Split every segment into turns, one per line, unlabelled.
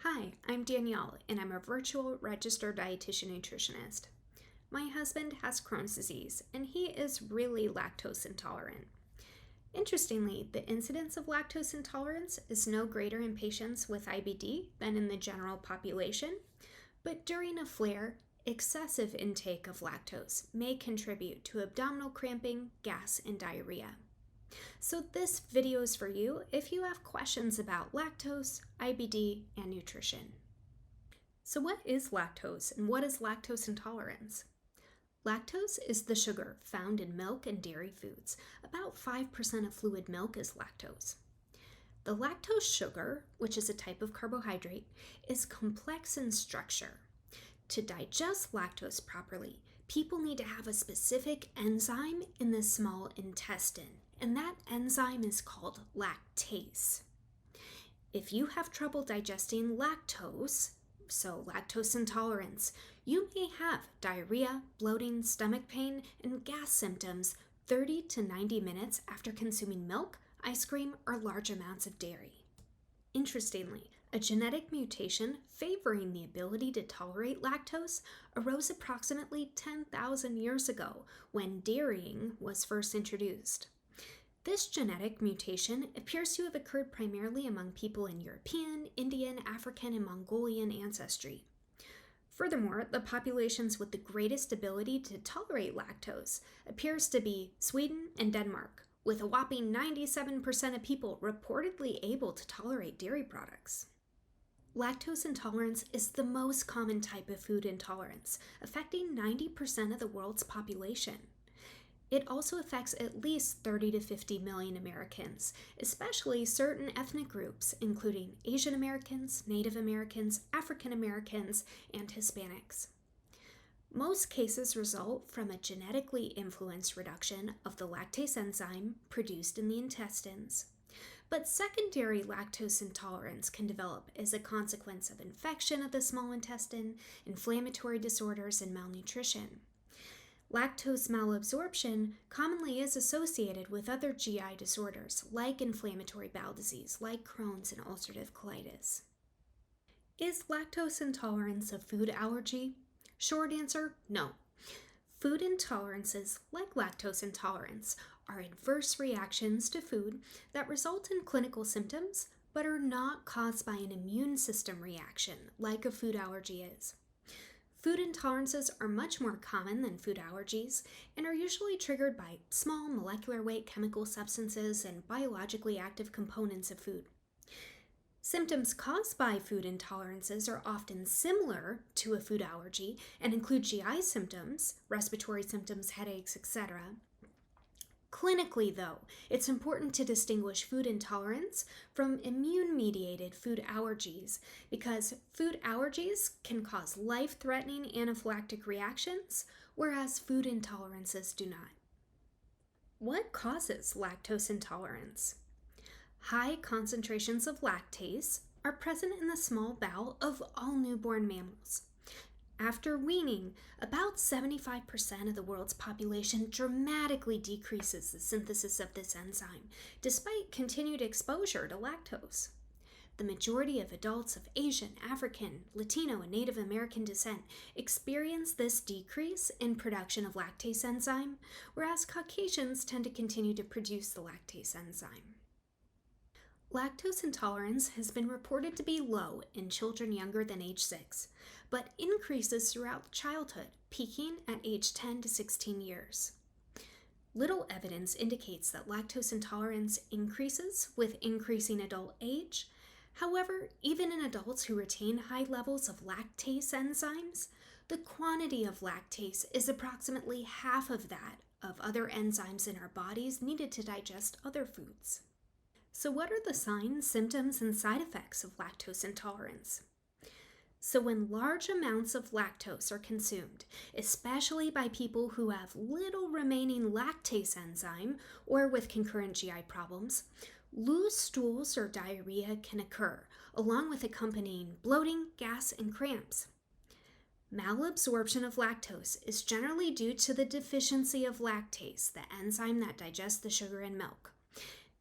Hi, I'm Danielle, and I'm a virtual registered dietitian nutritionist. My husband has Crohn's disease, and he is really lactose intolerant. Interestingly, the incidence of lactose intolerance is no greater in patients with IBD than in the general population, but during a flare, excessive intake of lactose may contribute to abdominal cramping, gas, and diarrhea. So this video is for you if you have questions about lactose, IBD, and nutrition. So what is lactose and what is lactose intolerance? Lactose is the sugar found in milk and dairy foods. About 5% of fluid milk is lactose. The lactose sugar, which is a type of carbohydrate, is complex in structure. To digest lactose properly, people need to have a specific enzyme in the small intestine, and that enzyme is called lactase. If you have trouble digesting lactose, so lactose intolerance, you may have diarrhea, bloating, stomach pain, and gas symptoms 30 to 90 minutes after consuming milk, ice cream, or large amounts of dairy. Interestingly, a genetic mutation favoring the ability to tolerate lactose arose approximately 10,000 years ago when dairying was first introduced. This genetic mutation appears to have occurred primarily among people in European, Indian, African, and Mongolian ancestry. Furthermore, the populations with the greatest ability to tolerate lactose appears to be Sweden and Denmark, with a whopping 97% of people reportedly able to tolerate dairy products. Lactose intolerance is the most common type of food intolerance, affecting 90% of the world's population. It also affects at least 30 to 50 million Americans, especially certain ethnic groups, including Asian Americans, Native Americans, African Americans, and Hispanics. Most cases result from a genetically influenced reduction of the lactase enzyme produced in the intestines. But secondary lactose intolerance can develop as a consequence of infection of the small intestine, inflammatory disorders, and malnutrition. Lactose malabsorption commonly is associated with other GI disorders like inflammatory bowel disease, like Crohn's and ulcerative colitis. Is lactose intolerance a food allergy? Short answer, no. Food intolerances, like lactose intolerance, are adverse reactions to food that result in clinical symptoms but are not caused by an immune system reaction like a food allergy is. Food intolerances are much more common than food allergies and are usually triggered by small molecular weight chemical substances and biologically active components of food. Symptoms caused by food intolerances are often similar to a food allergy and include GI symptoms, respiratory symptoms, headaches, etc. Clinically, though, it's important to distinguish food intolerance from immune-mediated food allergies because food allergies can cause life-threatening anaphylactic reactions, whereas food intolerances do not. What causes lactose intolerance? High concentrations of lactase are present in the small bowel of all newborn mammals. After weaning, about 75% of the world's population dramatically decreases the synthesis of this enzyme, despite continued exposure to lactose. The majority of adults of Asian, African, Latino, and Native American descent experience this decrease in production of lactase enzyme, whereas Caucasians tend to continue to produce the lactase enzyme. Lactose intolerance has been reported to be low in children younger than age 6, but increases throughout childhood, peaking at age 10 to 16 years. Little evidence indicates that lactose intolerance increases with increasing adult age. However, even in adults who retain high levels of lactase enzymes, the quantity of lactase is approximately half of that of other enzymes in our bodies needed to digest other foods. So what are the signs, symptoms, and side effects of lactose intolerance? So when large amounts of lactose are consumed, especially by people who have little remaining lactase enzyme or with concurrent GI problems, loose stools or diarrhea can occur, along with accompanying bloating, gas, and cramps. Malabsorption of lactose is generally due to the deficiency of lactase, the enzyme that digests the sugar in milk.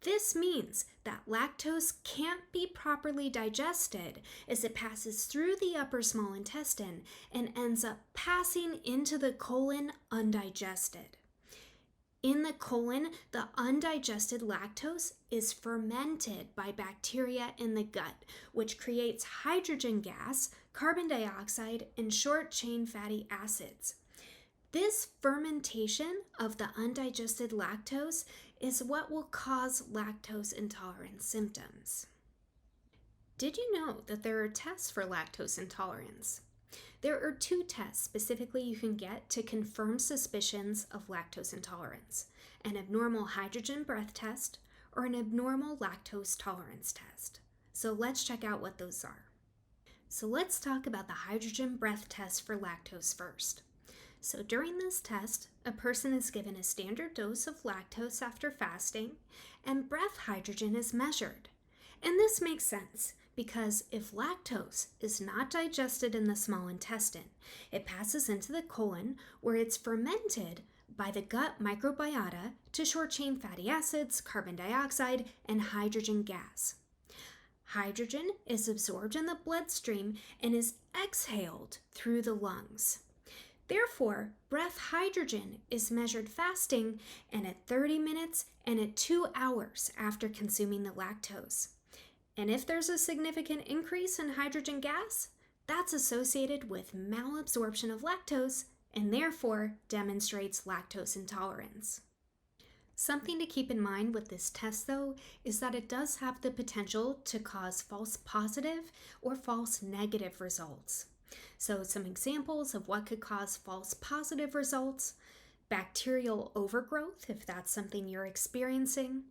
This means that lactose can't be properly digested as it passes through the upper small intestine and ends up passing into the colon undigested. In the colon, the undigested lactose is fermented by bacteria in the gut, which creates hydrogen gas, carbon dioxide, and short-chain fatty acids. This fermentation of the undigested lactose is what will cause lactose intolerance symptoms. Did you know that there are tests for lactose intolerance? There are 2 tests specifically you can get to confirm suspicions of lactose intolerance: an abnormal hydrogen breath test or an abnormal lactose tolerance test. So let's check out what those are. So let's talk about the hydrogen breath test for lactose first. So during this test, a person is given a standard dose of lactose after fasting, and breath hydrogen is measured. And this makes sense because if lactose is not digested in the small intestine, it passes into the colon where it's fermented by the gut microbiota to short-chain fatty acids, carbon dioxide, and hydrogen gas. Hydrogen is absorbed in the bloodstream and is exhaled through the lungs. Therefore, breath hydrogen is measured fasting and at 30 minutes and at 2 hours after consuming the lactose. And if there's a significant increase in hydrogen gas, that's associated with malabsorption of lactose and therefore demonstrates lactose intolerance. Something to keep in mind with this test, though, is that it does have the potential to cause false positive or false negative results. So some examples of what could cause false positive results: bacterial overgrowth, if that's something you're experiencing.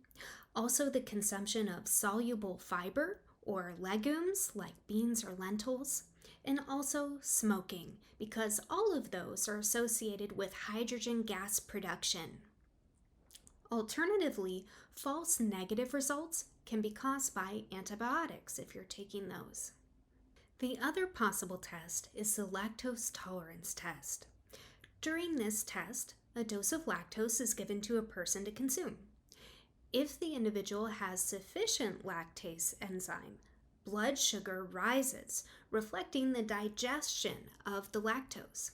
Also the consumption of soluble fiber or legumes like beans or lentils. And also smoking, because all of those are associated with hydrogen gas production. Alternatively, false negative results can be caused by antibiotics if you're taking those. The other possible test is the lactose tolerance test. During this test, a dose of lactose is given to a person to consume. If the individual has sufficient lactase enzyme, blood sugar rises, reflecting the digestion of the lactose.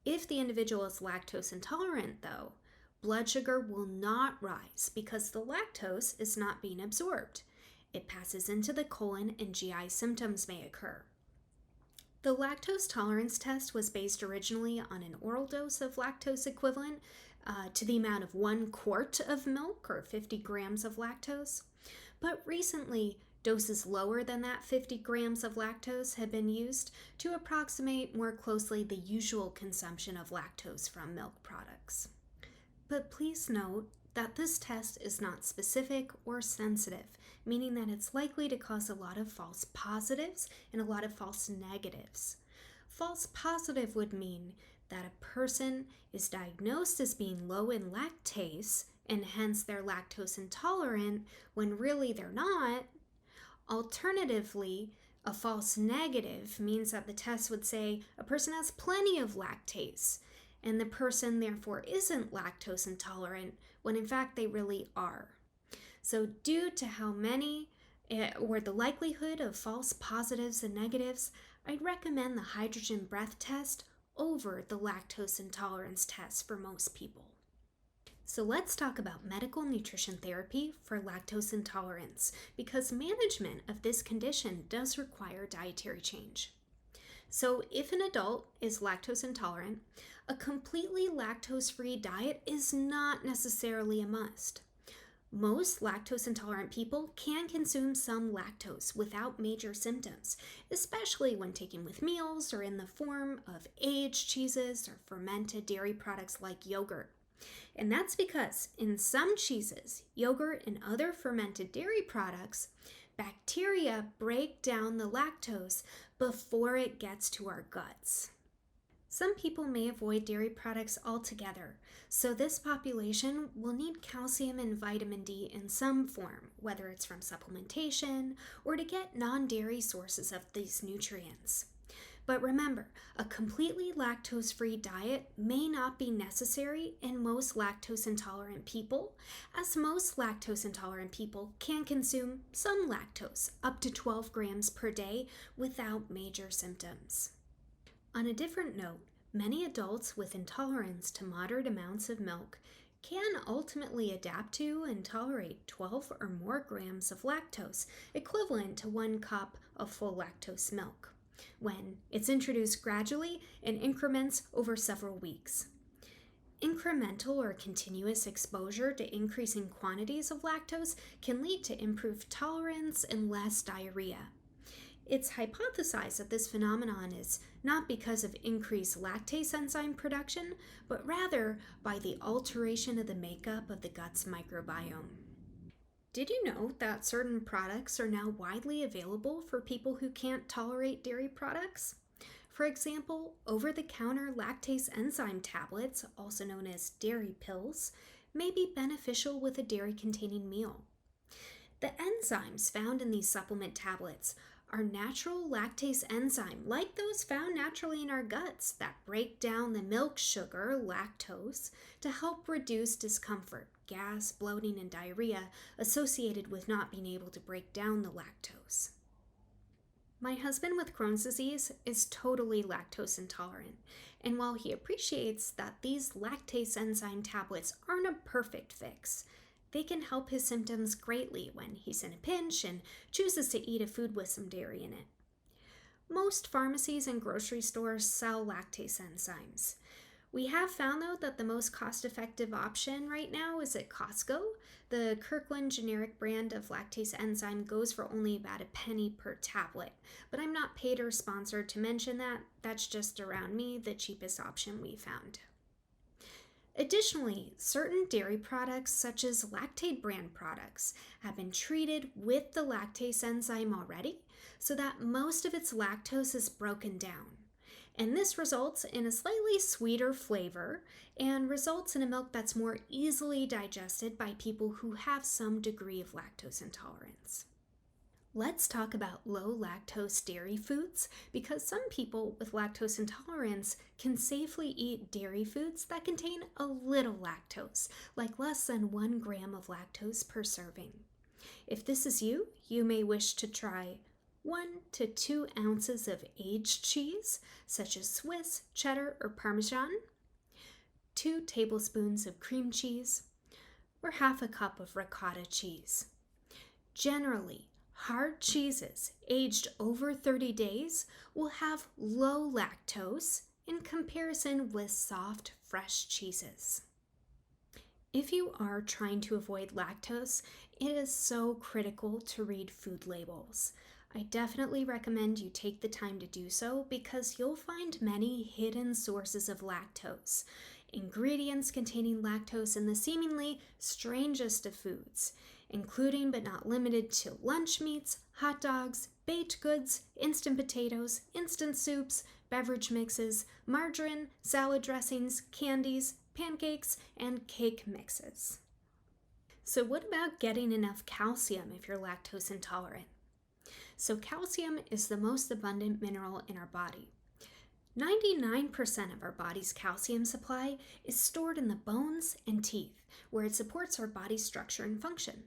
If the individual is lactose intolerant, though, blood sugar will not rise because the lactose is not being absorbed. It passes into the colon and GI symptoms may occur. The lactose tolerance test was based originally on an oral dose of lactose equivalent to the amount of 1 quart of milk or 50 grams of lactose. But recently, doses lower than that 50 grams of lactose have been used to approximate more closely the usual consumption of lactose from milk products. But please note that this test is not specific or sensitive, meaning that it's likely to cause a lot of false positives and a lot of false negatives. False positive would mean that a person is diagnosed as being low in lactase and hence they're lactose intolerant when really they're not. Alternatively, a false negative means that the test would say a person has plenty of lactase and the person therefore isn't lactose intolerant when in fact they really are. So due to how many or the likelihood of false positives and negatives, I'd recommend the hydrogen breath test over the lactose intolerance test for most people. So let's talk about medical nutrition therapy for lactose intolerance, because management of this condition does require dietary change. So if an adult is lactose intolerant, a completely lactose-free diet is not necessarily a must. Most lactose intolerant people can consume some lactose without major symptoms, especially when taken with meals or in the form of aged cheeses or fermented dairy products like yogurt. And that's because in some cheeses, yogurt, and other fermented dairy products, bacteria break down the lactose before it gets to our guts. Some people may avoid dairy products altogether, so this population will need calcium and vitamin D in some form, whether it's from supplementation or to get non-dairy sources of these nutrients. But remember, a completely lactose-free diet may not be necessary in most lactose intolerant people, as most lactose intolerant people can consume some lactose, up to 12 grams per day, without major symptoms. On a different note, many adults with intolerance to moderate amounts of milk can ultimately adapt to and tolerate 12 or more grams of lactose, equivalent to 1 cup of full lactose milk, when it's introduced gradually in increments over several weeks. Incremental or continuous exposure to increasing quantities of lactose can lead to improved tolerance and less diarrhea. It's hypothesized that this phenomenon is not because of increased lactase enzyme production, but rather by the alteration of the makeup of the gut's microbiome. Did you know that certain products are now widely available for people who can't tolerate dairy products? For example, over-the-counter lactase enzyme tablets, also known as dairy pills, may be beneficial with a dairy-containing meal. The enzymes found in these supplement tablets are natural lactase enzyme, like those found naturally in our guts, that break down the milk sugar, lactose, to help reduce discomfort, gas, bloating, and diarrhea associated with not being able to break down the lactose. My husband with Crohn's disease is totally lactose intolerant, and while he appreciates that these lactase enzyme tablets aren't a perfect fix, they can help his symptoms greatly when he's in a pinch and chooses to eat a food with some dairy in it. Most pharmacies and grocery stores sell lactase enzymes. We have found, though, that the most cost-effective option right now is at Costco. The Kirkland generic brand of lactase enzyme goes for only about a penny per tablet, but I'm not paid or sponsored to mention that. That's just around me the cheapest option we found. Additionally, certain dairy products, such as Lactaid brand products, have been treated with the lactase enzyme already, so that most of its lactose is broken down. And this results in a slightly sweeter flavor and results in a milk that's more easily digested by people who have some degree of lactose intolerance. Let's talk about low lactose dairy foods, because some people with lactose intolerance can safely eat dairy foods that contain a little lactose, like less than 1 gram of lactose per serving. If this is you, you may wish to try 1 to 2 ounces of aged cheese, such as Swiss, cheddar, or Parmesan, 2 tablespoons of cream cheese, or half a cup of ricotta cheese. Generally, hard cheeses aged over 30 days will have low lactose in comparison with soft, fresh cheeses. If you are trying to avoid lactose, it is so critical to read food labels. I definitely recommend you take the time to do so because you'll find many hidden sources of lactose, ingredients containing lactose in the seemingly strangest of foods, including but not limited to lunch meats, hot dogs, baked goods, instant potatoes, instant soups, beverage mixes, margarine, salad dressings, candies, pancakes, and cake mixes. So what about getting enough calcium if you're lactose intolerant? So calcium is the most abundant mineral in our body. 99% of our body's calcium supply is stored in the bones and teeth, where it supports our body's structure and function.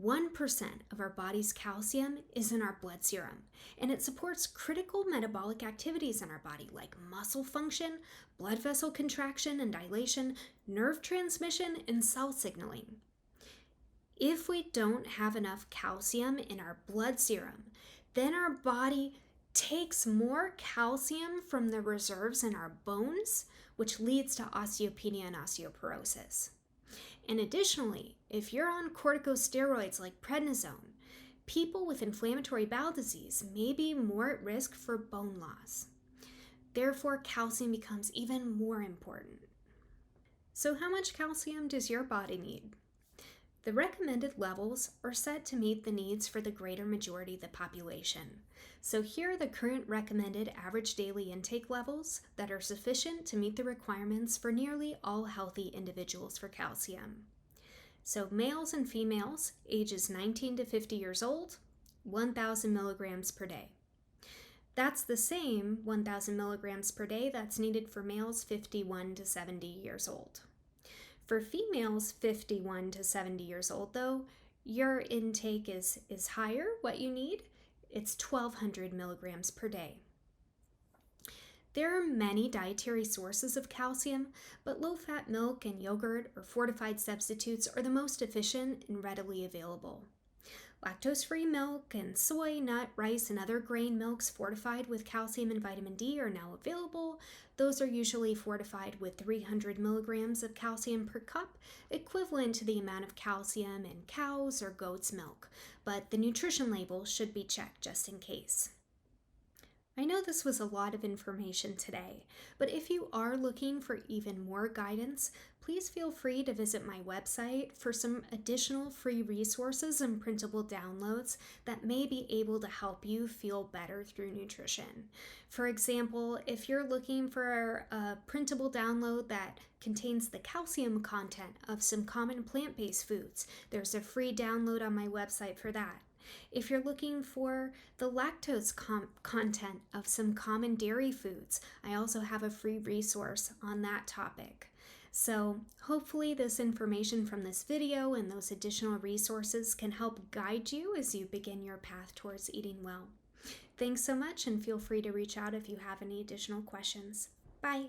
1% of our body's calcium is in our blood serum, and it supports critical metabolic activities in our body like muscle function, blood vessel contraction and dilation, nerve transmission, and cell signaling. If we don't have enough calcium in our blood serum, then our body takes more calcium from the reserves in our bones, which leads to osteopenia and osteoporosis. And additionally, if you're on corticosteroids like prednisone, people with inflammatory bowel disease may be more at risk for bone loss. Therefore, calcium becomes even more important. So how much calcium does your body need? The recommended levels are set to meet the needs for the greater majority of the population. So here are the current recommended average daily intake levels that are sufficient to meet the requirements for nearly all healthy individuals for calcium. So males and females, ages 19 to 50 years old, 1,000 milligrams per day. That's the same 1,000 milligrams per day that's needed for males 51 to 70 years old. For females 51 to 70 years old, though, your intake is higher. What you need, it's 1,200 milligrams per day. There are many dietary sources of calcium, but low-fat milk and yogurt or fortified substitutes are the most efficient and readily available. Lactose-free milk and soy, nut, rice, and other grain milks fortified with calcium and vitamin D are now available. Those are usually fortified with 300 milligrams of calcium per cup, equivalent to the amount of calcium in cow's or goat's milk, but the nutrition label should be checked just in case. I know this was a lot of information today, but if you are looking for even more guidance, please feel free to visit my website for some additional free resources and printable downloads that may be able to help you feel better through nutrition. For example, if you're looking for a printable download that contains the calcium content of some common plant-based foods, there's a free download on my website for that. If you're looking for the lactose content of some common dairy foods, I also have a free resource on that topic. So hopefully this information from this video and those additional resources can help guide you as you begin your path towards eating well. Thanks so much, and feel free to reach out if you have any additional questions. Bye.